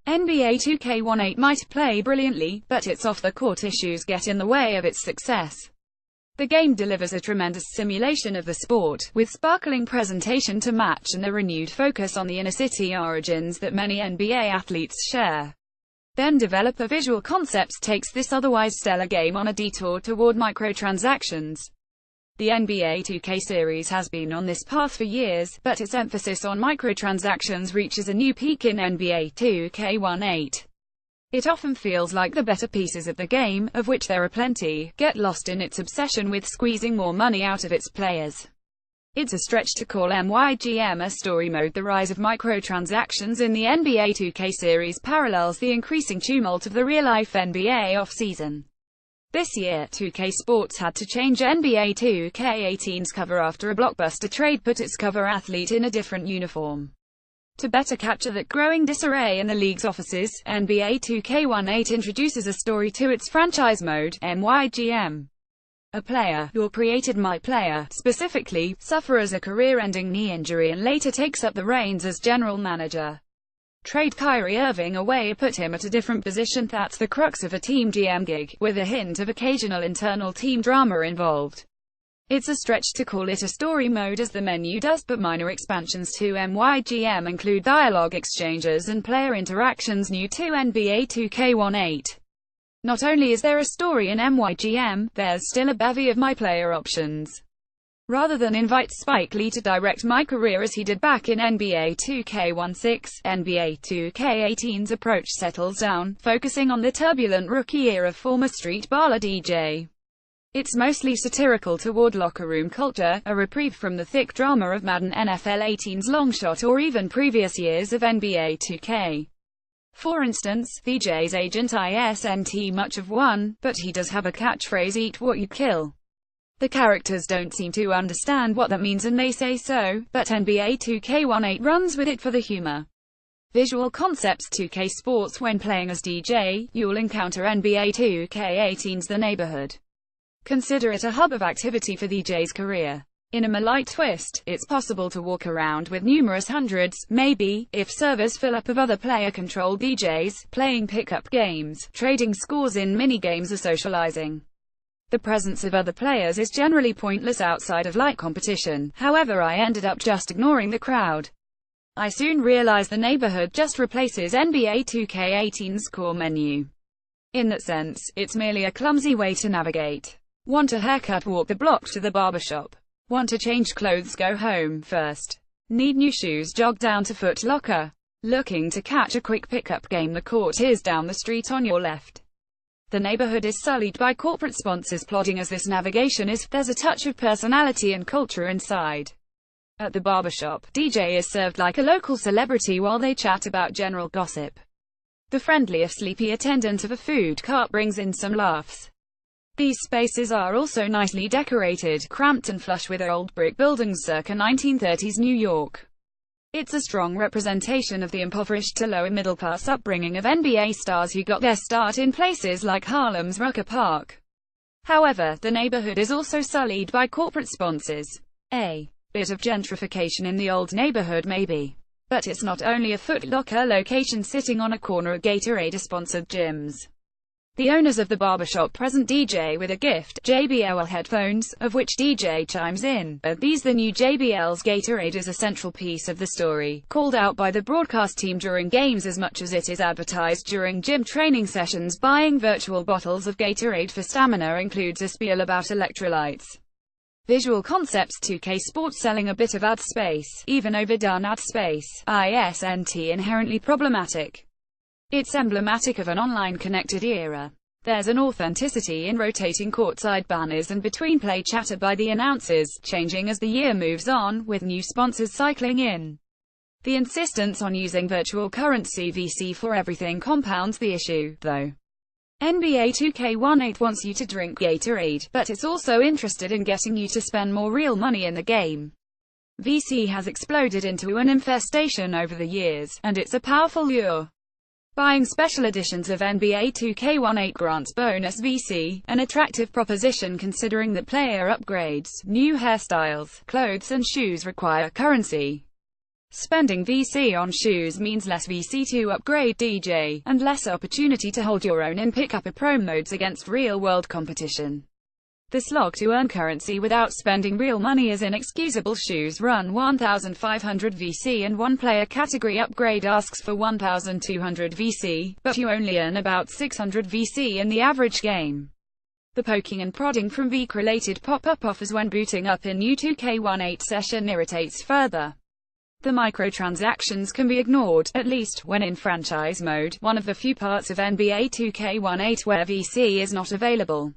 NBA 2K18 might play brilliantly, but its off-the-court issues get in the way of its success. The game delivers a tremendous simulation of the sport, with sparkling presentation to match and a renewed focus on the inner-city origins that many NBA athletes share. Then developer Visual Concepts takes this otherwise stellar game on a detour toward microtransactions. The NBA 2K series has been on this path for years, but its emphasis on microtransactions reaches a new peak in NBA 2K18. It often feels like the better pieces of the game, of which there are plenty, get lost in its obsession with squeezing more money out of its players. It's a stretch to call MYGM a story mode. The rise of microtransactions in the NBA 2K series parallels the increasing tumult of the real-life NBA off-season. This year, 2K Sports had to change NBA 2K18's cover after a blockbuster trade put its cover athlete in a different uniform. To better capture that growing disarray in the league's offices, NBA 2K18 introduces a story to its franchise mode, MYGM. A player, your created my player, specifically, suffers a career-ending knee injury and later takes up the reins as general manager. Trade Kyrie Irving away, put him at a different position. That's the crux of a team GM gig, with a hint of occasional internal team drama involved. It's a stretch to call it a story mode as the menu does, but minor expansions to MYGM include dialogue exchanges and player interactions new to NBA 2K18. Not only is there a story in MYGM, there's still a bevy of my player options. Rather than invite Spike Lee to direct my career as he did back in NBA 2K16, NBA 2K18's approach settles down, focusing on the turbulent rookie era former street baller DJ. It's mostly satirical toward locker room culture, a reprieve from the thick drama of Madden NFL 18's long shot or even previous years of NBA 2K. For instance, DJ's agent isn't much of one, but he does have a catchphrase, eat what you kill. The characters don't seem to understand what that means and they say so, but NBA 2K18 runs with it for the humor. Visual Concepts 2K Sports. When playing as DJ, you'll encounter NBA 2K18's The Neighborhood. Consider it a hub of activity for DJ's career. In a light twist, it's possible to walk around with numerous hundreds, maybe, if servers fill up of other player-controlled DJs, playing pickup games, trading scores in mini-games or socializing. The presence of other players is generally pointless outside of light competition, however I ended up just ignoring the crowd. I soon realized The Neighborhood just replaces NBA 2K18's core menu. In that sense, it's merely a clumsy way to navigate. Want a haircut? Walk the block to the barbershop. Want to change clothes? Go home first. Need new shoes? Jog down to Foot Locker. Looking to catch a quick pickup game? The court is down the street on your left. The Neighborhood is sullied by corporate sponsors. Plodding as this navigation is, there's a touch of personality and culture inside. At the barbershop, DJ is served like a local celebrity while they chat about general gossip. The friendly if sleepy attendant of a food cart brings in some laughs. These spaces are also nicely decorated, cramped and flush with old brick buildings circa 1930s New York. It's a strong representation of the impoverished to lower middle-class upbringing of NBA stars who got their start in places like Harlem's Rucker Park. However, The Neighborhood is also sullied by corporate sponsors. A bit of gentrification in the old neighborhood maybe. But it's not only a Foot Locker location sitting on a corner of Gatorade-sponsored gyms. The owners of the barbershop present DJ with a gift, JBL headphones, of which DJ chimes in, "Are these the new JBLs?" Gatorade is a central piece of the story, called out by the broadcast team during games as much as it is advertised during gym training sessions. Buying virtual bottles of Gatorade for stamina includes a spiel about electrolytes. Visual Concepts 2K Sports. Selling a bit of ad space, even overdone ad space, isn't inherently problematic. It's emblematic of an online-connected era. There's an authenticity in rotating courtside banners and between-play chatter by the announcers, changing as the year moves on, with new sponsors cycling in. The insistence on using virtual currency (VC) for everything compounds the issue, though. NBA 2K18 wants you to drink Gatorade, but it's also interested in getting you to spend more real money in the game. VC has exploded into an infestation over the years, and it's a powerful lure. Buying special editions of NBA 2K18 grants bonus VC, an attractive proposition considering that player upgrades, new hairstyles, clothes and shoes require currency. Spending VC on shoes means less VC to upgrade DJ, and less opportunity to hold your own in pick-up pro modes against real-world competition. The slog to earn currency without spending real money is inexcusable. Shoes run 1,500 VC and one player category upgrade asks for 1,200 VC, but you only earn about 600 VC in the average game. The poking and prodding from VC-related pop-up offers when booting up in new 2K18 session irritates further. The microtransactions can be ignored, at least when in franchise mode, one of the few parts of NBA 2K18 where VC is not available.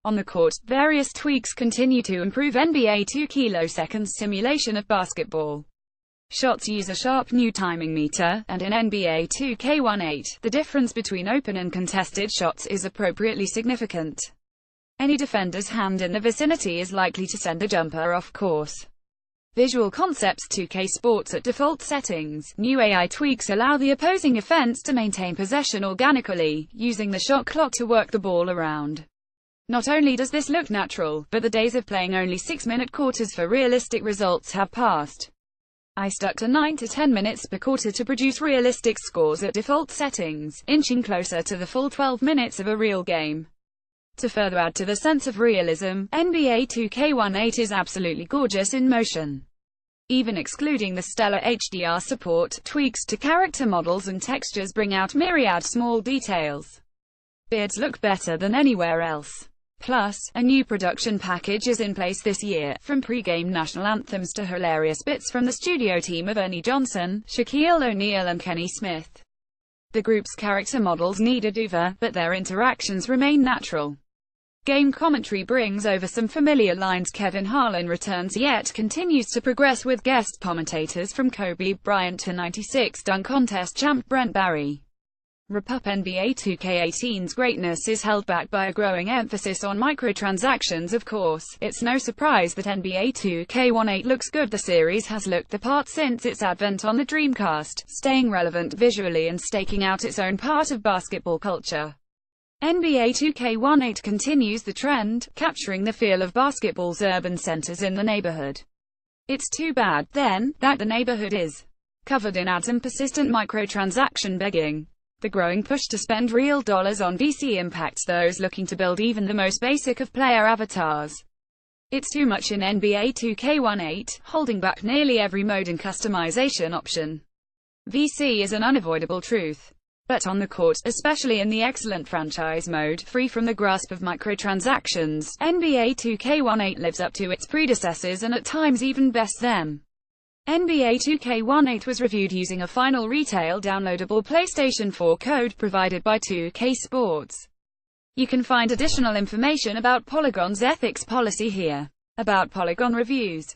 On the court, various tweaks continue to improve NBA 2 kilo-seconds simulation of basketball. Shots use a sharp new timing meter, and in NBA 2K18, the difference between open and contested shots is appropriately significant. Any defender's hand in the vicinity is likely to send a jumper off course. Visual Concepts 2K Sports at default settings. New AI tweaks allow the opposing offense to maintain possession organically, using the shot clock to work the ball around. Not only does this look natural, but the days of playing only 6-minute quarters for realistic results have passed. I stuck to 9 to 10 minutes per quarter to produce realistic scores at default settings, inching closer to the full 12 minutes of a real game. To further add to the sense of realism, NBA 2K18 is absolutely gorgeous in motion. Even excluding the stellar HDR support, tweaks to character models and textures bring out myriad small details. Beards look better than anywhere else. Plus, a new production package is in place this year, from pre-game national anthems to hilarious bits from the studio team of Ernie Johnson, Shaquille O'Neal and Kenny Smith. The group's character models need a do-over, but their interactions remain natural. Game commentary brings over some familiar lines. Kevin Harlan returns yet continues to progress with guest commentators from Kobe Bryant to '96 dunk contest champ Brent Barry. Repup NBA 2K18's greatness is held back by a growing emphasis on microtransactions. Of course, it's no surprise that NBA 2K18 looks good. The series has looked the part since its advent on the Dreamcast, staying relevant visually and staking out its own part of basketball culture. NBA 2K18 continues the trend, capturing the feel of basketball's urban centers in the neighborhood. It's too bad, then, that the neighborhood is covered in ads and persistent microtransaction begging. The growing push to spend real dollars on VC impacts those looking to build even the most basic of player avatars. It's too much in NBA 2K18, holding back nearly every mode and customization option. VC is an unavoidable truth. But on the court, especially in the excellent franchise mode, free from the grasp of microtransactions, NBA 2K18 lives up to its predecessors and at times even bests them. NBA 2K18 was reviewed using a final retail downloadable PlayStation 4 code provided by 2K Sports. You can find additional information about Polygon's ethics policy here. About Polygon reviews.